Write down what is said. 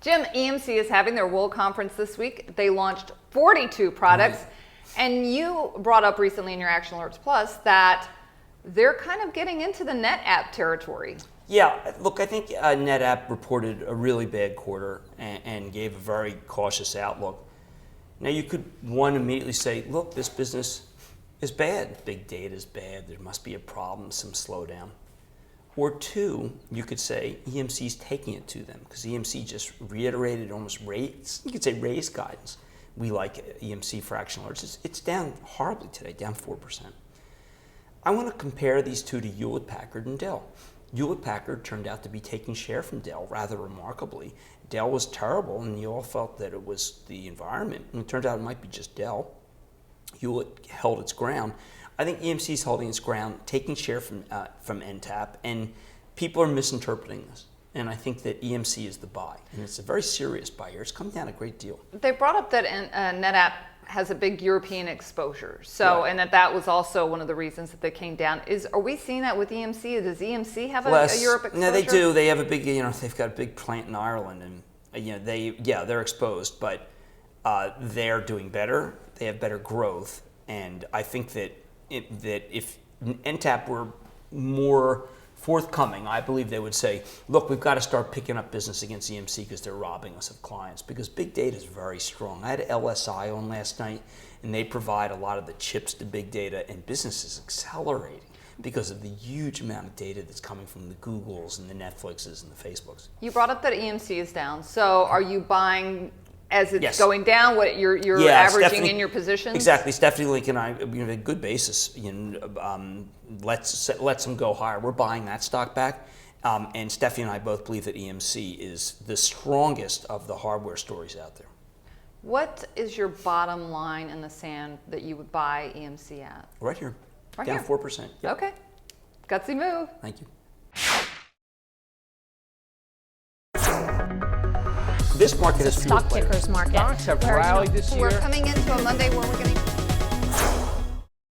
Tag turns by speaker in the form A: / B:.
A: Jim, EMC is having their World Conference this week. They launched 42 products. Right. And you brought up recently in your Action Alerts Plus that they're kind of getting into the NetApp territory.
B: Yeah, look, I think NetApp reported a really bad quarter and gave a very cautious outlook. Now you could, one, immediately say, look, this business is bad. Big data is bad. There must be a problem, some slowdown. Or two, you could say EMC is taking it to them because EMC just reiterated, almost raised, you could say raised guidance. We like EMC for Action Alerts. It's down horribly today, down 4%. I want to compare these two to Hewlett-Packard and Dell. Hewlett-Packard turned out to be taking share from Dell rather remarkably. Dell was terrible, and you all felt that it was the environment, and it turned out it might be just Dell. Hewlett held its ground. I think EMC is holding its ground, taking share from NetApp, and people are misinterpreting this. And I think that EMC is the buy, and it's a very serious buy here. It's come down a great deal.
A: They brought up that NetApp has a big European exposure, so and that was also one of the reasons that they came down. Are we seeing that with EMC? Does EMC have a Europe exposure?
B: No, they do. They have a big, they've got a big plant in Ireland, and they're exposed, but they're doing better. They have better growth, and I think that if NetApp were more forthcoming, I believe they would say, look, we've got to start picking up business against EMC because they're robbing us of clients, because big data is very strong. I had LSI on last night, and they provide a lot of the chips to big data, and business is accelerating because of the huge amount of data that's coming from the Googles and the Netflixes and the Facebooks.
A: You brought up that EMC is down, so are you buying as it's going down, what you're averaging in your positions?
B: Exactly. Stephanie Link and I, we have a good basis. Let's them go higher. We're buying that stock back. And Stephanie and I both believe that EMC is the strongest of the hardware stories out there.
A: What is your bottom line in the sand that you would buy EMC at?
B: Right here.
A: Right
B: down
A: here.
B: 4%. Yep.
A: Okay. Gutsy move.
B: Thank you. This market is
C: stock pickers market.
D: Stocks have rallied this year.
A: We're coming into a Monday where we're getting